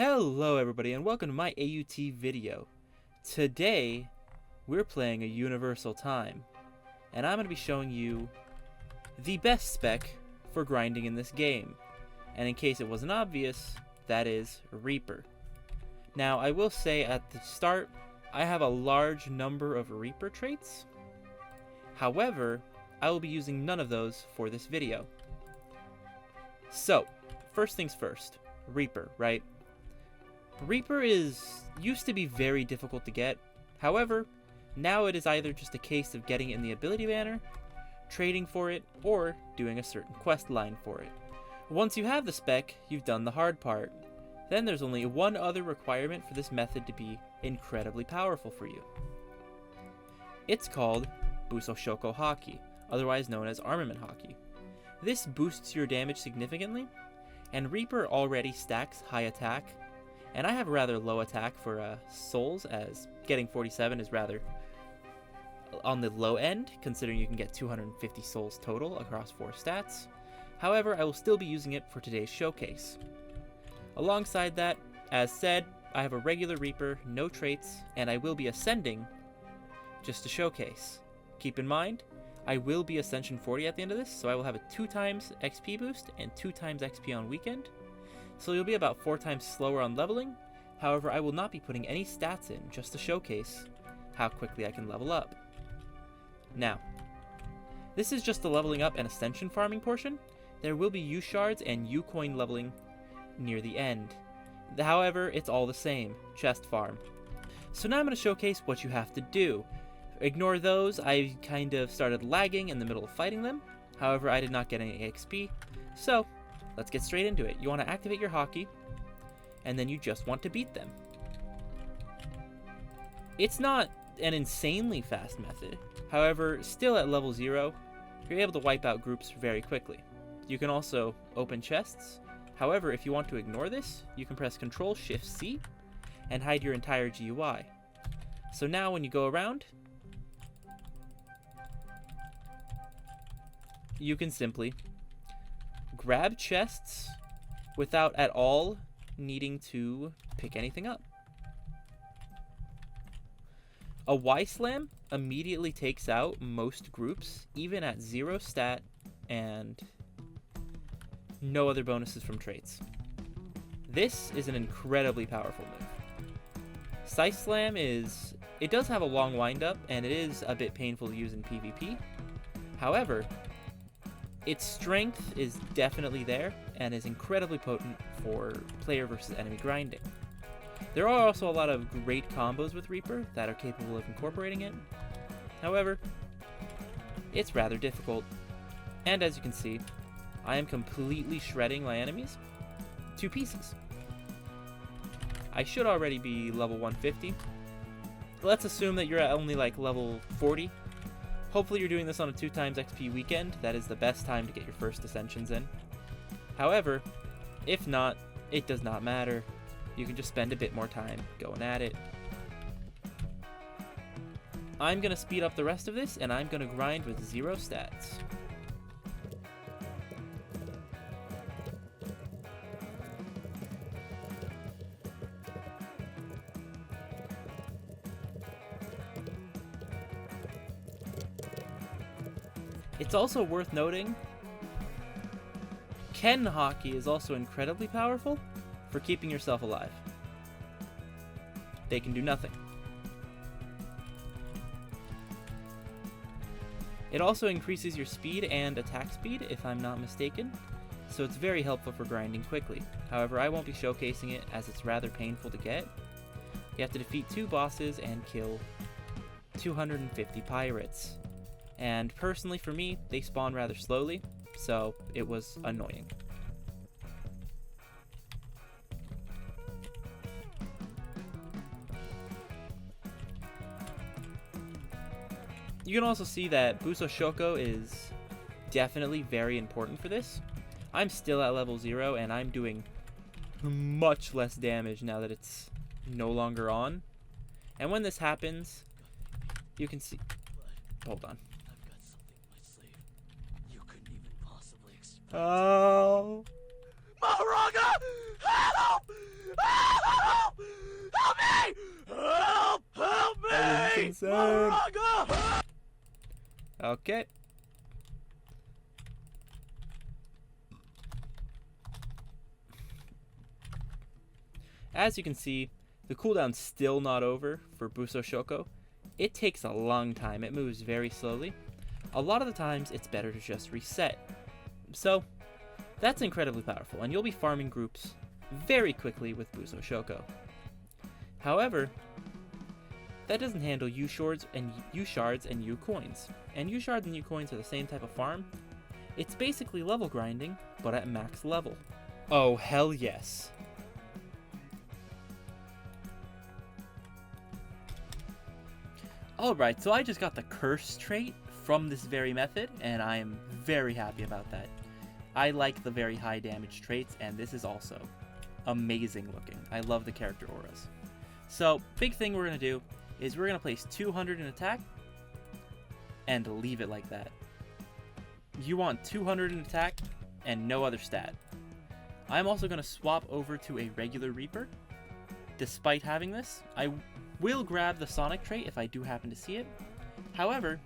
Hello everybody and welcome to my AUT video. Today we're playing a universal time and I'm going to be showing you the best spec for grinding in this game. And in case it wasn't obvious, that is Reaper. Now I will say at the start I have a large number of Reaper traits. However, I will be using none of those for this video. So, first things first, Reaper, right? Reaper used to be very difficult to get. However, now it is either just a case of getting it in the ability banner, trading for it, or doing a certain quest line for it. Once you have the spec, you've done the hard part. Then there's only one other requirement for this method to be incredibly powerful for you. It's called Buso Shoko Haki, otherwise known as Armament Haki. This boosts your damage significantly, and Reaper already stacks high attack, and I have a rather low attack for souls, as getting 47 is rather on the low end, considering you can get 250 souls total across 4 stats. However, I will still be using it for today's showcase. Alongside that, as said, I have a regular Reaper, no traits, and I will be ascending just to showcase. Keep in mind, I will be Ascension 40 at the end of this, so I will have a 2 times XP boost and 2 times XP on weekend. So you'll be about 4 times slower on leveling. However, I will not be putting any stats in just to showcase how quickly I can level up. Now, this is just the leveling up and ascension farming portion. There will be UShards and UCoin leveling near the end. However, it's all the same, chest farm. So now I'm going to showcase what you have to do. Ignore those, I kind of started lagging in the middle of fighting them. However, I did not get any XP, so let's get straight into it. You want to activate your hockey, and then you just want to beat them. It's not an insanely fast method. However, still at level 0, you're able to wipe out groups very quickly. You can also open chests. However, if you want to ignore this, you can press Ctrl-Shift-C and hide your entire GUI. So now when you go around, you can simply grab chests without at all needing to pick anything up. A Y-Slam immediately takes out most groups, even at 0 stat and no other bonuses from traits. This is an incredibly powerful move. Scythe Slam it does have a long windup and it is a bit painful to use in PvP. However, its strength is definitely there and is incredibly potent for player versus enemy grinding. There are also a lot of great combos with Reaper that are capable of incorporating it. However, it's rather difficult. And as you can see, I am completely shredding my enemies to pieces. I should already be level 150. Let's assume that you're at only like level 40. Hopefully you're doing this on a 2 times XP weekend. That is the best time to get your first ascensions in. However, if not, it does not matter. You can just spend a bit more time going at it. I'm going to speed up the rest of this, and I'm going to grind with 0 stats. It's also worth noting, Ken Hockey is also incredibly powerful for keeping yourself alive. They can do nothing. It also increases your speed and attack speed, if I'm not mistaken, so it's very helpful for grinding quickly. However, I won't be showcasing it as it's rather painful to get. You have to defeat 2 bosses and kill 250 pirates. And personally for me, they spawn rather slowly, so it was annoying. You can also see that Buso Shoko is definitely very important for this. I'm still at level 0 and I'm doing much less damage now that it's no longer on. And when this happens, you can see... Hold on. Oh. Moraga! Help! Help! Listen! Okay. As you can see, the cooldown's still not over for Buso Shoko. It takes a long time, it moves very slowly. A lot of the times, it's better to just reset. So, that's incredibly powerful, and you'll be farming groups very quickly with Buso Shoko. However, that doesn't handle UShards and UCoins. And UShards and UCoins are the same type of farm. It's basically level grinding, but at max level. Oh, hell yes. Alright, so I just got the curse trait from this very method, and I am very happy about that. I like the very high damage traits, and this is also amazing looking. I love the character auras. So, big thing we're going to do is we're going to place 200 in attack, and leave it like that. You want 200 in attack, and no other stat. I'm also going to swap over to a regular Reaper. Despite having this, I will grab the Sonic trait if I do happen to see it. However,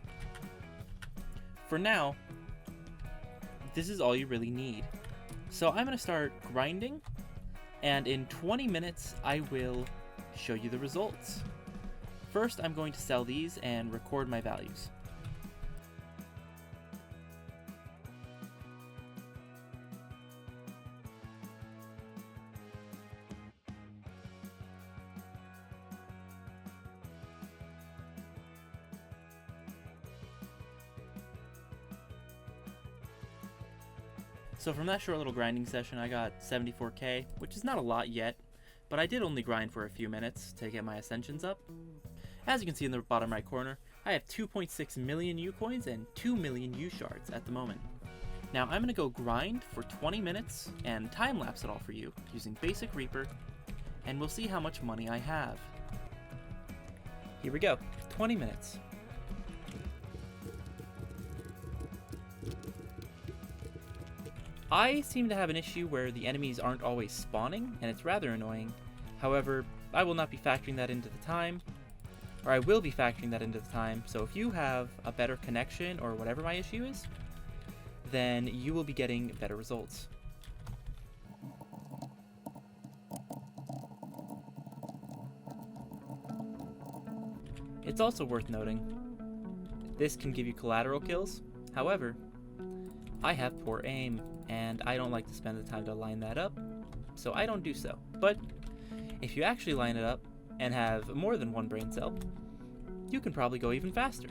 for now, this is all you really need. So I'm going to start grinding, and in 20 minutes, I will show you the results. First, I'm going to sell these and record my values. So from that short little grinding session, I got 74k, which is not a lot yet, but I did only grind for a few minutes to get my ascensions up. As you can see in the bottom right corner, I have 2.6 million UCoins and 2 million UShards at the moment. Now I'm going to go grind for 20 minutes and time-lapse it all for you using basic Reaper, and we'll see how much money I have. Here we go, 20 minutes. I seem to have an issue where the enemies aren't always spawning, and it's rather annoying. However, I will not be factoring that into the time, or I will be factoring that into the time, so if you have a better connection or whatever my issue is, then you will be getting better results. It's also worth noting, this can give you collateral kills. However, I have poor aim, and I don't like to spend the time to line that up, so I don't do so. But if you actually line it up and have more than one brain cell, you can probably go even faster.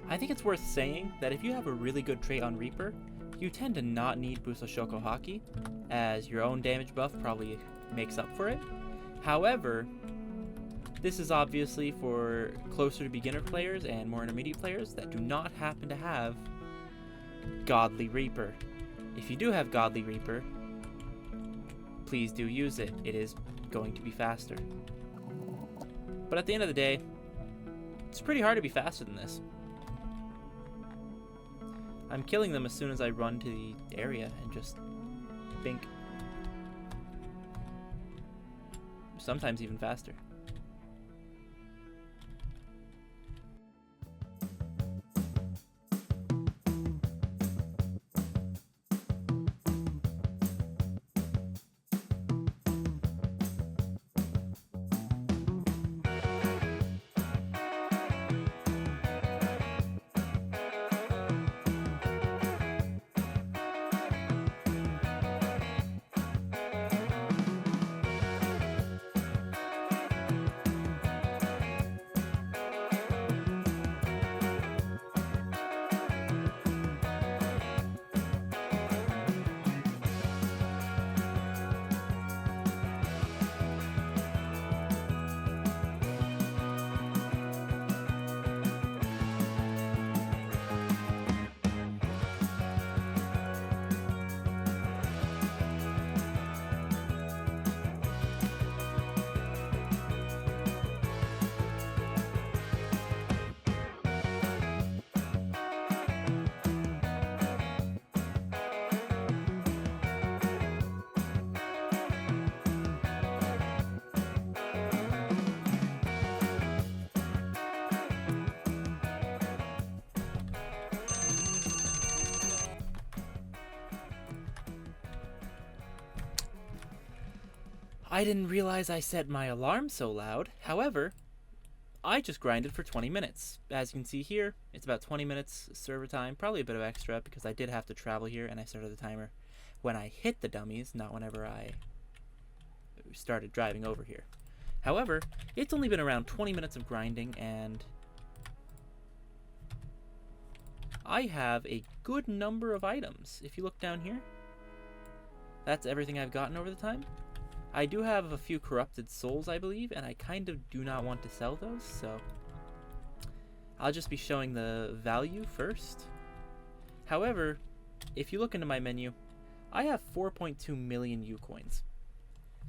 I think it's worth saying that if you have a really good trait on Reaper, you tend to not need Buso Shoko Haki, as your own damage buff probably makes up for it. However, this is obviously for closer to beginner players and more intermediate players that do not happen to have Godly Reaper. If you do have Godly Reaper, please do use it. It is going to be faster. But at the end of the day, it's pretty hard to be faster than this. I'm killing them as soon as I run to the area and just bink. Sometimes even faster. I didn't realize I set my alarm so loud. However, I just grinded for 20 minutes. As you can see here, it's about 20 minutes server time, probably a bit of extra because I did have to travel here and I started the timer when I hit the dummies, not whenever I started driving over here. However, it's only been around 20 minutes of grinding and I have a good number of items. If you look down here, that's everything I've gotten over the time. I do have a few corrupted souls, I believe, and I kind of do not want to sell those, so I'll just be showing the value first. However, if you look into my menu, I have 4.2 million UCoins,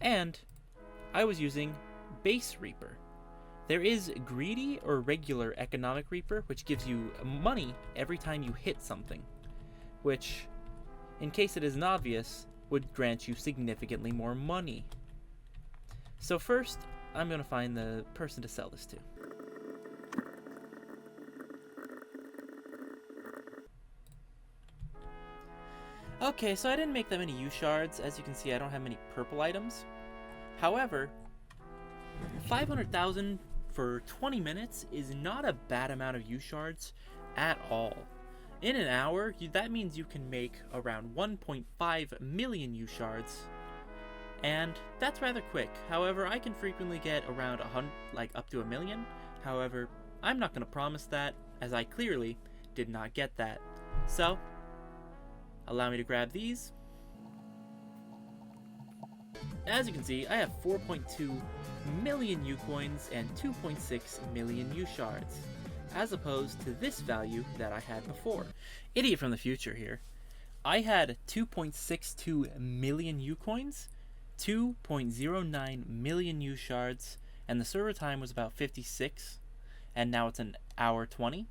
and I was using Base Reaper. There is Greedy or Regular Economic Reaper, which gives you money every time you hit something, which, in case it isn't obvious, would grant you significantly more money. So first, I'm going to find the person to sell this to. Okay, so I didn't make that many UShards. As you can see, I don't have many purple items. However, 500,000 for 20 minutes is not a bad amount of UShards at all. In an hour, that means you can make around 1.5 million UShards, and that's rather quick. However, I can frequently get around up to 1 million. However, I'm not going to promise that, as I clearly did not get that. So, allow me to grab these. As you can see, I have 4.2 million UCoins and 2.6 million UShards, as opposed to this value that I had before. Idiot from the future here. I had 2.62 million UCoins, 2.09 million UShards, and the server time was about 56, and now it's an hour 20.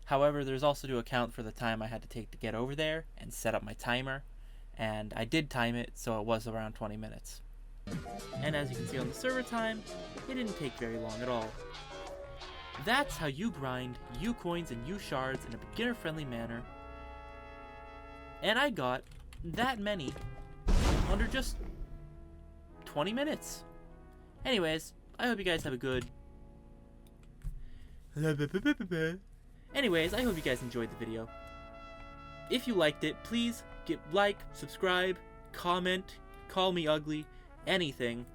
However, there's also to account for the time I had to take to get over there and set up my timer, and I did time it, so it was around 20 minutes. And as you can see on the server time, it didn't take very long at all. That's how you grind UCoins and UShards in a beginner-friendly manner. And I got that many under just 20 minutes. Anyways, I hope you guys have a good... Anyways, I hope you guys enjoyed the video. If you liked it, please like, subscribe, comment, call me ugly, anything.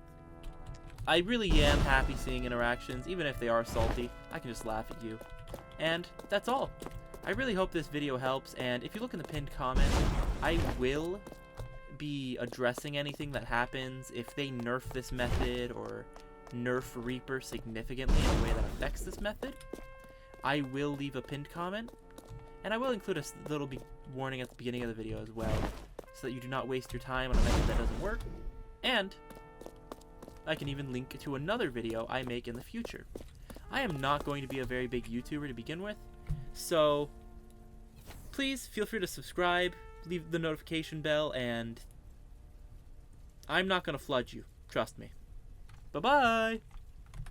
I really am happy seeing interactions, even if they are salty. I can just laugh at you. And that's all. I really hope this video helps, and if you look in the pinned comment, I will be addressing anything that happens if they nerf this method or nerf Reaper significantly in a way that affects this method. I will leave a pinned comment, and I will include a little warning at the beginning of the video as well, so that you do not waste your time on a method that doesn't work. And I can even link to another video I make in the future. I am not going to be a very big YouTuber to begin with, so please feel free to subscribe, leave the notification bell, and I'm not going to flood you. Trust me. Bye-bye!